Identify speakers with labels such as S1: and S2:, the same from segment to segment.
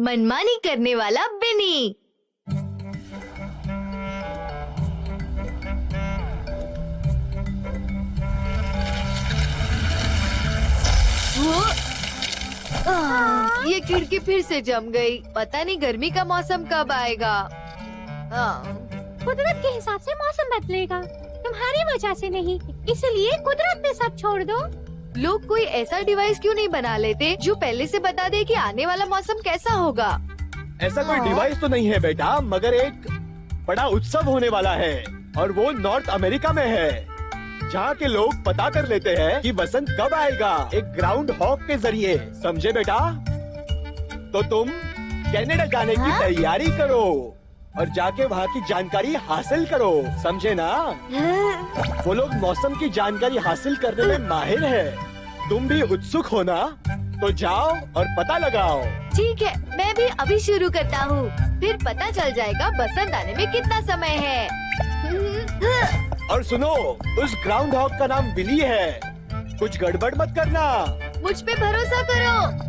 S1: मनमानी करने वाला बिनी। ये खिड़की फिर से जम गई। पता नहीं गर्मी का मौसम कब आएगा।
S2: कुदरत के हिसाब से मौसम बदलेगा, तुम्हारी वजह से नहीं, इसलिए कुदरत पे सब छोड़ दो।
S1: लोग कोई ऐसा डिवाइस क्यों नहीं बना लेते जो पहले से बता दे कि आने वाला मौसम कैसा होगा?
S3: ऐसा कोई डिवाइस तो नहीं है बेटा, मगर एक बड़ा उत्सव होने वाला है और वो नॉर्थ अमेरिका में है, जहाँ के लोग पता कर लेते हैं कि बसंत कब आएगा एक ग्राउंड हॉक के जरिए। समझे बेटा? तो तुम कनाडा जाने की तैयारी करो और जाके वहाँ की जानकारी हासिल करो, समझे ना? वो लोग मौसम की जानकारी हासिल करने में माहिर है। तुम भी उत्सुक हो ना? तो जाओ और पता लगाओ।
S1: ठीक है, मैं भी अभी शुरू करता हूँ, फिर पता चल जाएगा बसंत आने में कितना समय है।
S3: और सुनो, उस ग्राउंड हॉक का नाम बिली है, कुछ गड़बड़ मत करना।
S1: मुझ पे भरोसा करो।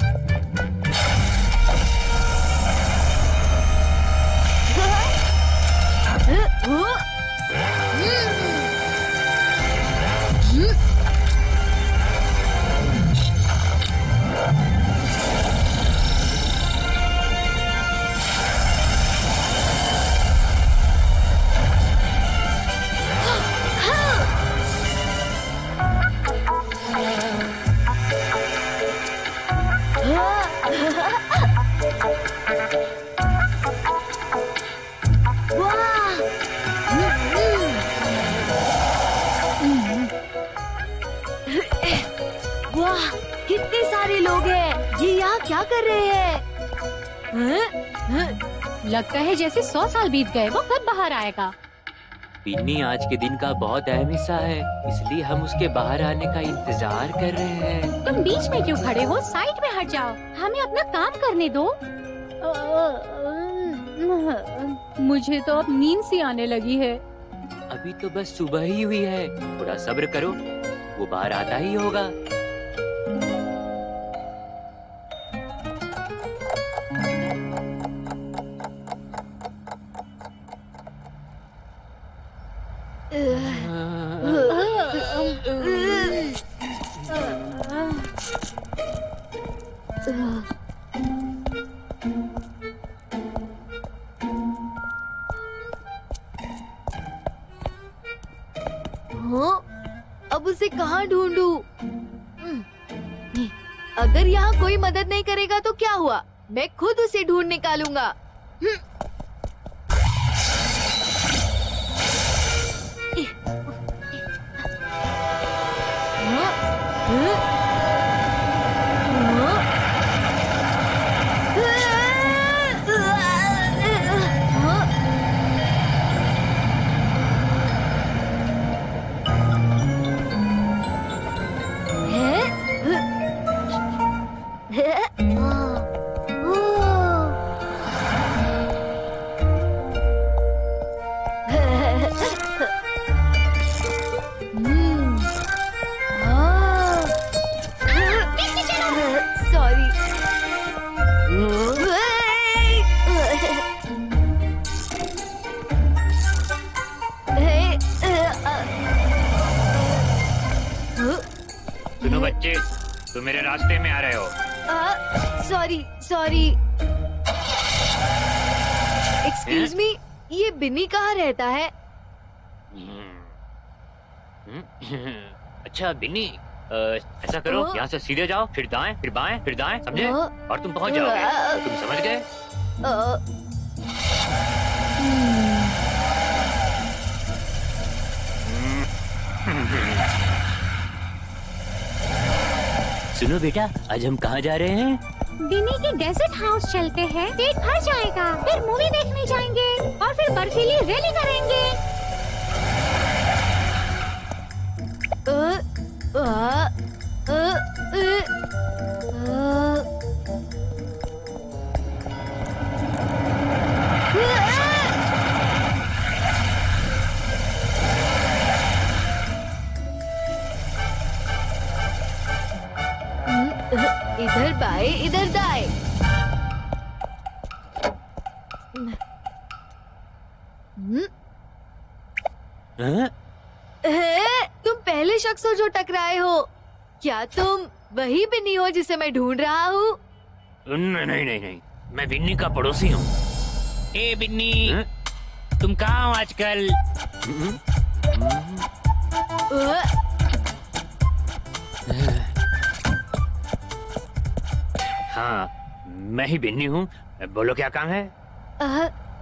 S1: वाह, कितने सारे लोग हैं। ये यहाँ क्या कर रहे हैं?
S2: लगता है जैसे 100 साल बीत गए। वो कब बाहर आएगा?
S4: बिन्नी आज के दिन का बहुत अहम हिस्सा है, इसलिए हम उसके बाहर आने का इंतजार कर रहे हैं।
S2: तुम बीच में क्यों खड़े हो? साइड में हट जाओ, हमें अपना काम करने दो। मुझे तो अब नींद सी आने लगी है।
S4: अभी तो बस सुबह ही हुई है, थोड़ा सब्र करो, वो बाहर आता ही होगा।
S1: अब उसे कहाँ ढूंढूं? अगर यहाँ कोई मदद नहीं करेगा तो क्या हुआ, मैं खुद उसे ढूंढ निकालूंगा।
S4: सुनो बच्चे, तुम मेरे रास्ते में आ रहे हो।
S1: सॉरी। एक्सक्यूज मी, ये बिन्नी कहाँ रहता है?
S4: अच्छा बिन्नी, ऐसा करो, यहाँ से सीधे जाओ, फिर दाएं, फिर बाएं, फिर दाएं, समझे? और तुम पहुँच जाओगे। तो तुम समझ गए? सुनो बेटा, आज हम कहाँ जा रहे हैं?
S2: बिनी के डेजर्ट हाउस चलते हैं, पेट भर जाएगा। फिर मूवी देखने जाएंगे और फिर बर्फीली रैली करेंगे।
S1: इधर बाएं, इधर दाएं।
S4: हाँ?
S1: तुम पहले शख्स हो जो टकराए हो। क्या तुम वही बिन्नी हो जिसे मैं ढूंढ रहा हूँ?
S4: नहीं नहीं नहीं नहीं, मैं बिन्नी का पड़ोसी हूँ। ए बिन्नी, तुम कहाँ हो आजकल? हाँ, मैं ही बिन्नी हूँ। बोलो क्या काम है?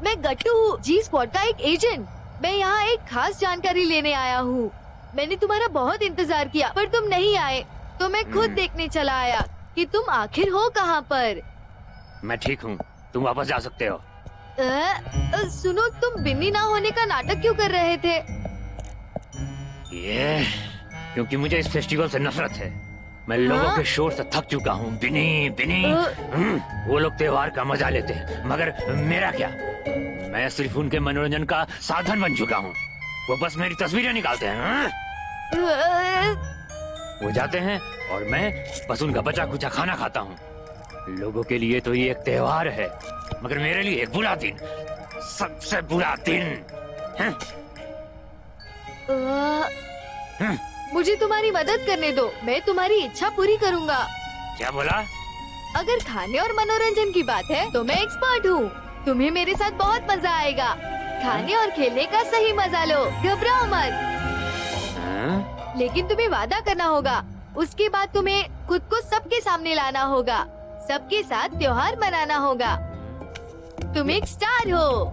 S1: मैं गट्टू हूँ, जी स्पॉट का एक एजेंट। मैं यहाँ एक खास जानकारी लेने आया हूँ। मैंने तुम्हारा बहुत इंतजार किया पर तुम नहीं आए, तो मैं खुद देखने चला आया कि तुम आखिर हो कहाँ पर।
S4: मैं ठीक हूँ, तुम वापस जा सकते हो।
S1: सुनो, तुम बिन्नी ना होने का नाटक क्यों कर रहे थे?
S4: ये क्योंकि मुझे इस फेस्टिवल से नफरत है। मैं लोगों के शोर से थक चुका हूँ। बिनी बिनी, वो लोग त्योहार का मजा लेते हैं, मगर मेरा क्या? मैं सिर्फ उनके मनोरंजन का साधन बन चुका हूँ। वो बस मेरी तस्वीरें निकालते हैं। वो जाते हैं और मैं बस उनका बचा कुचा खाना खाता हूँ। लोगों के लिए तो ये एक त्योहार है, मगर मेरे लिए एक बुरा दिन, सबसे बुरा दिन।
S1: मुझे तुम्हारी मदद करने दो, मैं तुम्हारी इच्छा पूरी करूँगा।
S4: क्या बोला?
S1: अगर खाने और मनोरंजन की बात है तो मैं एक्सपर्ट हूँ। तुम्हें मेरे साथ बहुत मजा आएगा। खाने और खेलने का सही मजा लो, घबराओ मत। लेकिन तुम्हें वादा करना होगा, उसके बाद तुम्हें खुद को सबके सामने लाना होगा, सबके साथ त्योहार मनाना होगा। तुम एक स्टार हो।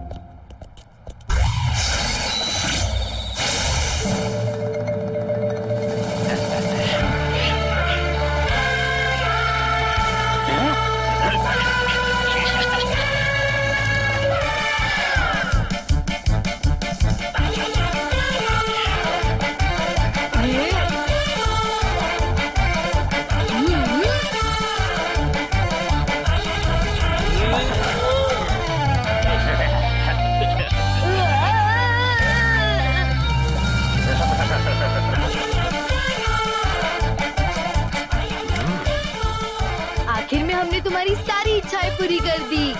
S1: आखिर में हमने तुम्हारी सारी इच्छाएं पूरी कर दी।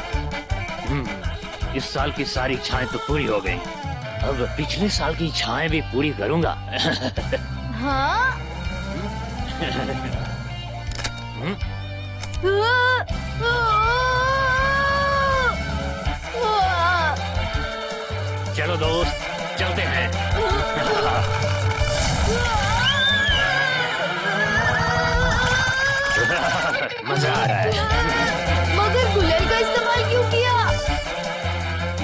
S4: इस साल की सारी इच्छाएं तो पूरी हो गई। अब पिछले साल की इच्छाएं भी पूरी करूंगा।
S1: हाँ?
S4: चलो दोस्त, चलते हैं। मजा आ रहा है।
S1: मगर गुलेल का इस्तेमाल क्यों किया?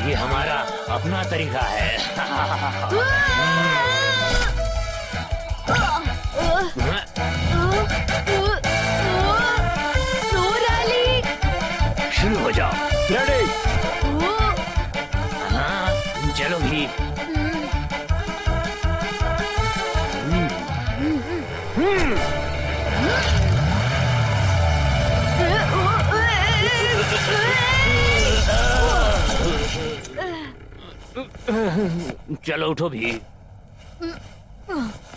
S4: ये हमारा अपना तरीका है। शुरू हो जाओ।
S3: रेडी?
S4: हाँ, चलो भी। चलो उठो भी।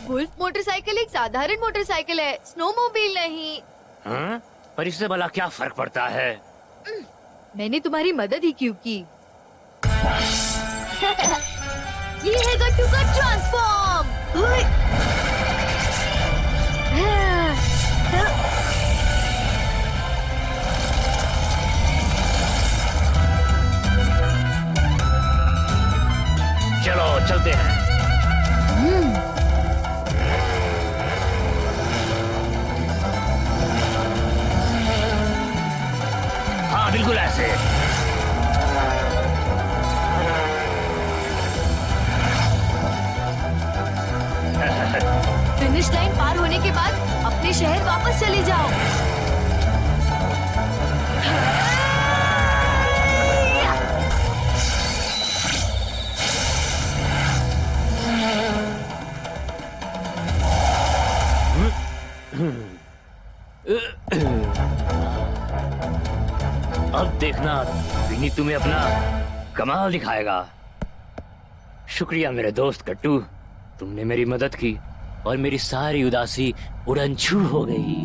S1: वुल्फ मोटरसाइकिल एक साधारण मोटरसाइकिल है, स्नोमोबाइल नहीं।
S4: हाँ? पर इससे भला क्या फर्क पड़ता है?
S1: मैंने तुम्हारी मदद ही क्यों की? ये है गट्टू का ट्रांसफॉर्म।
S4: चलो चलते हैं। हाँ बिल्कुल ऐसे।
S1: फिनिश लाइन पार होने के बाद अपने शहर वापस चले जाओ।
S4: अब देखना बिन्नी तुम्हें अपना कमाल दिखाएगा। शुक्रिया मेरे दोस्त गट्टू, तुमने मेरी मदद की और मेरी सारी उदासी उड़नछू हो गई।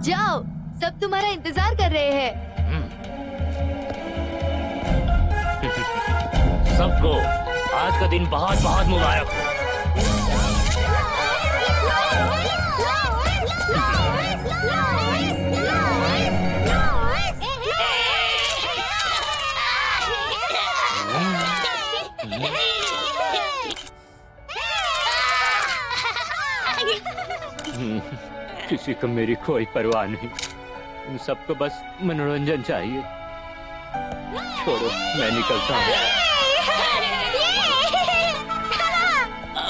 S1: जाओ, सब तुम्हारा इंतजार कर रहे हैं।
S4: सबको आज का दिन बहुत बहुत मुबारक हो। किसी को मेरी कोई परवाह नहीं, इन सबको बस मनोरंजन चाहिए। छोड़ो, मैं निकलता हूँ।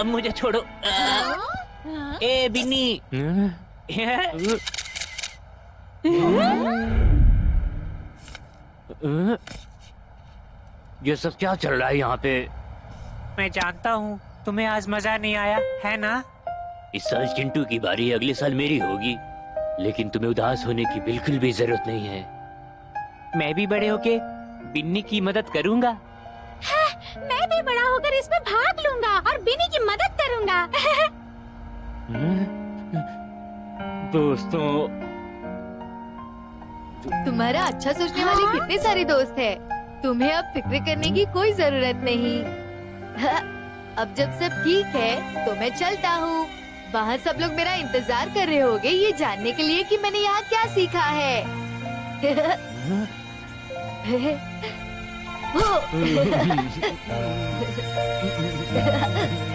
S4: मुझे छोड़ो। ए बिन्नी। ये सब क्या चल रहा है यहाँ पे?
S5: मैं जानता हूँ तुम्हें आज मजा नहीं आया है ना?
S4: इस साल चिंटू की बारी अगले साल मेरी होगी, लेकिन तुम्हें उदास होने की बिल्कुल भी जरूरत नहीं है।
S5: मैं भी बड़े होके बिन्नी की मदद करूँगा।
S2: हाँ, मैं भी बड़ा होकर इसमें भाग लूंगा और बिनी की मदद करूंगा।
S4: दोस्तों,
S1: तुम्हारा अच्छा सोचने वाले कितने सारे दोस्त हैं। तुम्हें अब फिक्र करने की कोई जरूरत नहीं। अब जब सब ठीक है तो मैं चलता हूँ। वहाँ सब लोग मेरा इंतजार कर रहे होंगे ये जानने के लिए कि मैंने यहाँ क्या सीखा है।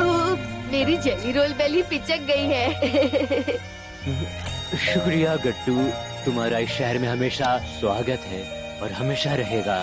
S1: उप्स, मेरी जेली रोल बेली पिचक गई है।
S4: शुक्रिया गट्टू, तुम्हारा इस शहर में हमेशा स्वागत है और हमेशा रहेगा।